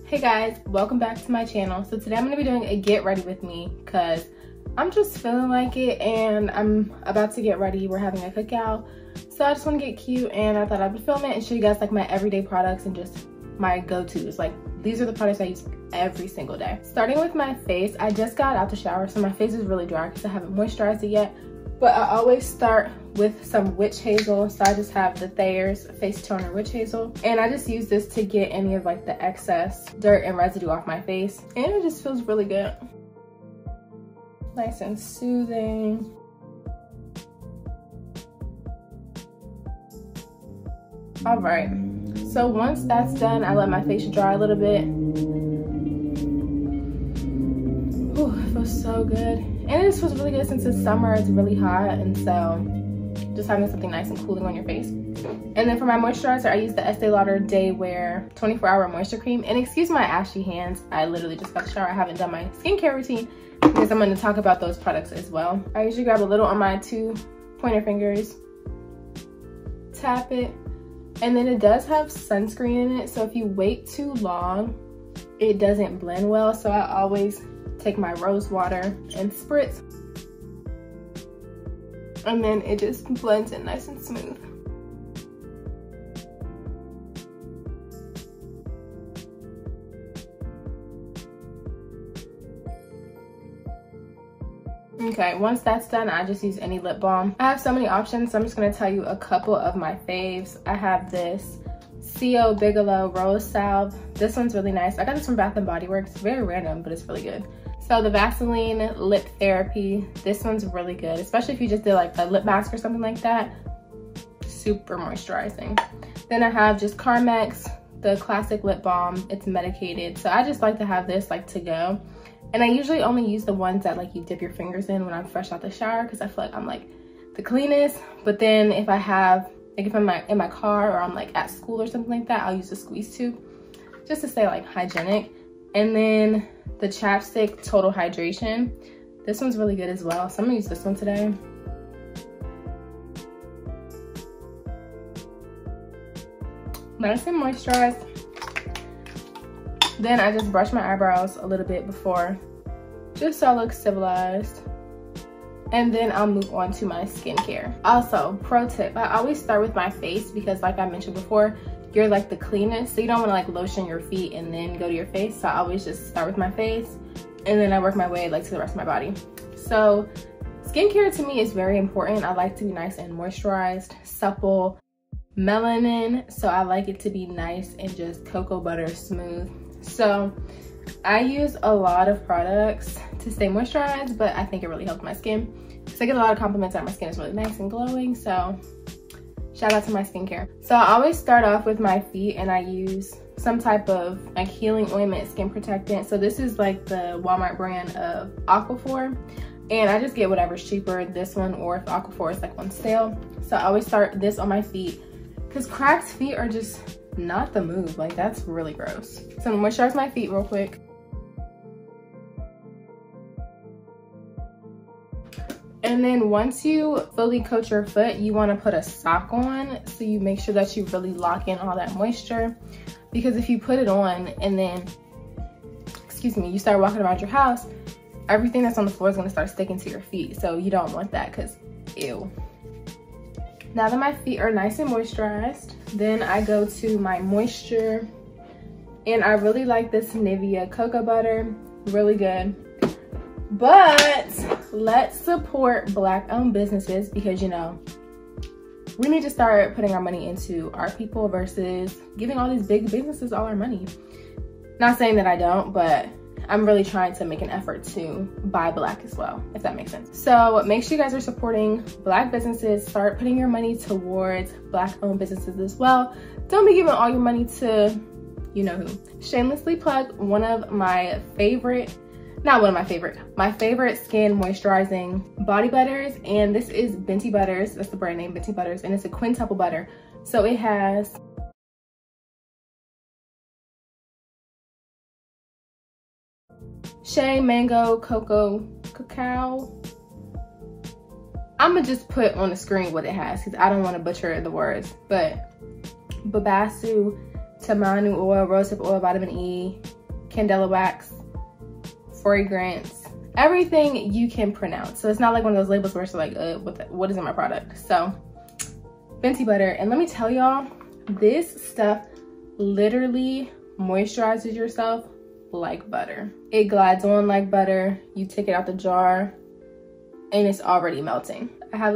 Hey guys, welcome back to my channel. So today I'm going to be doing a get ready with me because I'm just feeling like it and I'm about to get ready. We're having a cookout. So I just want to get cute and I thought I would film it and show you guys like my everyday products and just my go-tos. Like these are the products I use every single day. Starting with my face, I just got out the shower so my face is really dry because I haven't moisturized it yet. But I always start with some witch hazel. So I just have the Thayer's face toner witch hazel. And I just use this to get any of like the excess dirt and residue off my face. And it just feels really good. Nice and soothing. All right, so once that's done, I let my face dry a little bit. Ooh, it feels so good. And it just feels really good since it's summer, it's really hot, and so just having something nice and cooling on your face. And then for my moisturizer, I use the Estee Lauder Day Wear 24-hour moisture cream. And excuse my ashy hands, I literally just got the shower. I haven't done my skincare routine because I'm going to talk about those products as well. I usually grab a little on my 2 pointer fingers, tap it, and then it does have sunscreen in it. So if you wait too long, it doesn't blend well. So I always take my rose water and spritz, and then it just blends in nice and smooth. Okay, once that's done, I just use any lip balm. I have so many options, so I'm just gonna tell you a couple of my faves. I have this C.O. Bigelow Rose Salve. This one's really nice. I got this from Bath & Body Works. It's very random, but it's really good. So the Vaseline Lip Therapy, this one's really good, especially if you just did like a lip mask or something like that. Super moisturizing. Then I have just Carmex, the classic lip balm. It's medicated, so I just like to have this like to go. And I usually only use the ones that like you dip your fingers in when I'm fresh out the shower because I feel like I'm like the cleanest. But then if I have, like if I'm in my car or I'm like at school or something like that, I'll use the squeeze tube just to stay like hygienic. And then the chapstick Total Hydration. This one's really good as well. So I'm gonna use this one today. Nice and moisturized. Then I just brush my eyebrows a little bit before, just so I look civilized. And then I'll move on to my skincare. Also, pro tip, I always start with my face because like I mentioned before, you're like the cleanest, so you don't want to like lotion your feet and then go to your face. So I always just start with my face and then I work my way like to the rest of my body. So skincare to me is very important. I like to be nice and moisturized, supple, melanin. So I like it to be nice and just cocoa butter smooth. So I use a lot of products to stay moisturized, but I think it really helps my skin. So I get a lot of compliments that my skin is really nice and glowing. So shout out to my skincare. So I always start off with my feet and I use some type of like healing ointment, skin protectant. So this is like the Walmart brand of Aquaphor. And I just get whatever's cheaper, this one, or if Aquaphor is like on sale. So I always start this on my feet because cracked feet are just not the move. Like that's really gross. So I'm gonna moisturize my feet real quick. And then once you fully coat your foot, you want to put a sock on so you make sure that you really lock in all that moisture. Because if you put it on and then, excuse me, you start walking around your house, everything that's on the floor is going to start sticking to your feet. So you don't want that because ew. Now that my feet are nice and moisturized, then I go to my moisture. And I really like this Nivea cocoa butter, really good. But let's support Black owned businesses because, you know, we need to start putting our money into our people versus giving all these big businesses all our money. Not saying that I don't, but I'm really trying to make an effort to buy Black as well, if that makes sense. So make sure you guys are supporting Black businesses. Start putting your money towards Black owned businesses as well. Don't be giving all your money to you know who. Shamelessly plug one of my favorite, my favorite skin moisturizing body butters, and this is Benty Butters. That's the brand name, Benty Butters, and it's a quintuple butter. So it has shea, mango, cocoa, cacao. I'ma just put on the screen what it has because I don't want to butcher the words, but babasu, tamanu oil, rosehip oil, vitamin E, candela wax, fragrance, everything you can pronounce. So it's not like one of those labels where it's like, what is in my product? So Fenty butter. And let me tell y'all, this stuff literally moisturizes yourself like butter. It glides on like butter. You take it out the jar and it's already melting. I have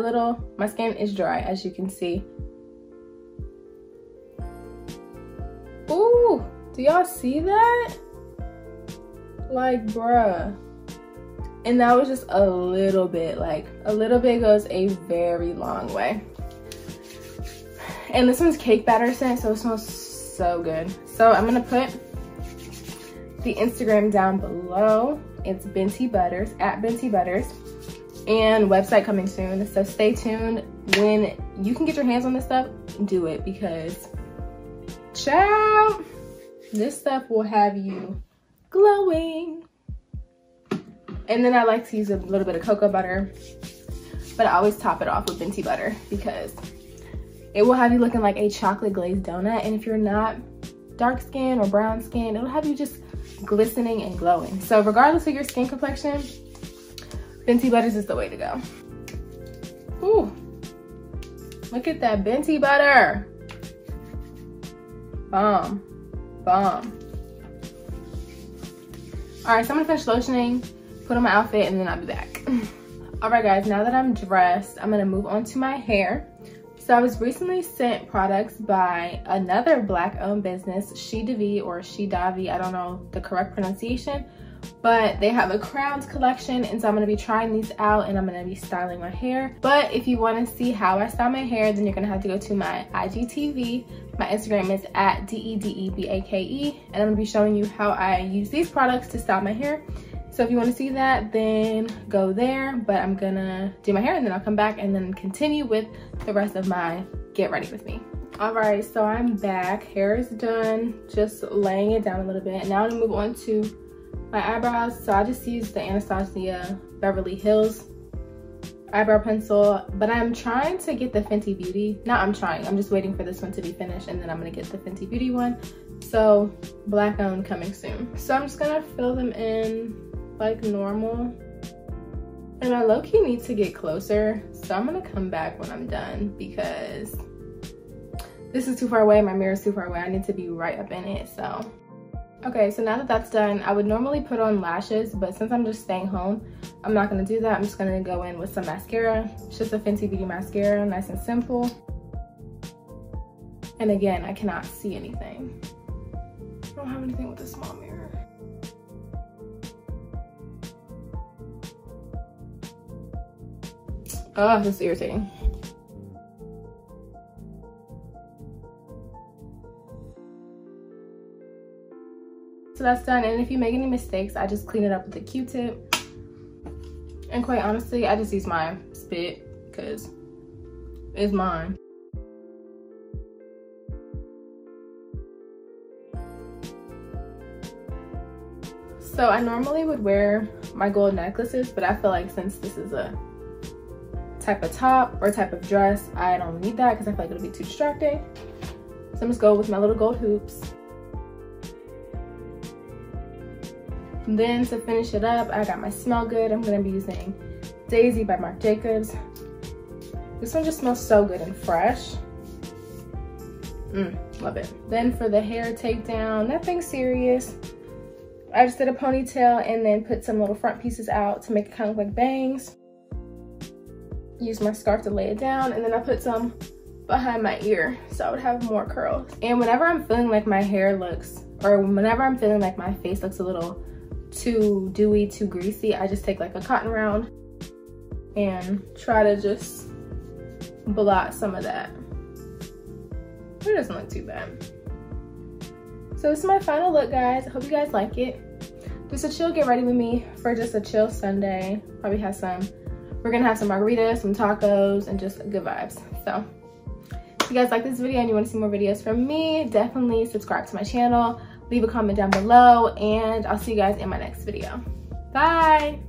my skin is dry, as you can see. Ooh, do y'all see that? Like, bruh. And that was just a little bit. Like, a little bit goes a very long way. And this one's cake batter scent, so it smells so good. So I'm gonna put the Instagram down below. It's Benty Butters, at Benty Butters, and website coming soon. So stay tuned. When you can get your hands on this stuff, do it, because child, this stuff will have you glowing. And then I like to use a little bit of cocoa butter, but I always top it off with Benty butter because it will have you looking like a chocolate glazed donut. And if you're not dark skin or brown skin, it'll have you just glistening and glowing. So regardless of your skin complexion, Benty Butters is the way to go. Ooh, look at that Benty butter. Bomb, bomb. All right, so I'm gonna finish lotioning, put on my outfit, and then I'll be back. All right, guys, now that I'm dressed, I'm gonna move on to my hair. So I was recently sent products by another Black-owned business, She Davi or She Davi, I don't know the correct pronunciation, but they have a crowns collection, and so I'm gonna be trying these out and I'm gonna be styling my hair. But if you wanna see how I style my hair, then you're gonna have to go to my IGTV. My Instagram is at DEDEBAKE, and I'm gonna be showing you how I use these products to style my hair. So if you wanna see that, then go there, but I'm gonna do my hair and then I'll come back and then continue with the rest of my get ready with me. All right, so I'm back, hair is done, just laying it down a little bit. Now I'm gonna move on to my eyebrows. So I just used the Anastasia Beverly Hills eyebrow pencil, but I'm trying to get the Fenty Beauty. I'm just waiting for this one to be finished and then I'm gonna get the Fenty Beauty one. So Black-owned coming soon. So I'm just gonna fill them in like normal. And I low-key need to get closer, so I'm gonna come back when I'm done because this is too far away, my mirror is too far away. I need to be right up in it, so. Okay, so now that that's done, I would normally put on lashes, but since I'm just staying home, I'm not gonna do that. I'm just gonna go in with some mascara. It's just a Fenty Beauty mascara, nice and simple. And again, I cannot see anything. I don't have anything with a small mirror. Oh, this is irritating. So that's done, and if you make any mistakes, I just clean it up with a Q-tip. And quite honestly, I just use my spit because it's mine. So I normally would wear my gold necklaces, but I feel like since this is a type of top or type of dress, I don't need that because I feel like it'll be too distracting. So I'm just go with my little gold hoops. And then to finish it up, I got my Smell Good. I'm gonna be using Daisy by Marc Jacobs. This one just smells so good and fresh. Love it. Then for the hair takedown, nothing serious. I just did a ponytail and then put some little front pieces out to make it kind of look like bangs. Use my scarf to lay it down, and then I put some behind my ear so I would have more curls. And whenever I'm feeling like my hair looks, or whenever I'm feeling like my face looks a little too dewy, too greasy, I just take like a cotton round and try to just blot some of that. It doesn't look too bad. So this is my final look, guys. I hope you guys like it. Just a chill get ready with me for just a chill Sunday. Probably have some, we're gonna have some margaritas, some tacos, and just good vibes. So if you guys like this video and you want to see more videos from me, definitely subscribe to my channel, leave a comment down below, and I'll see you guys in my next video. Bye.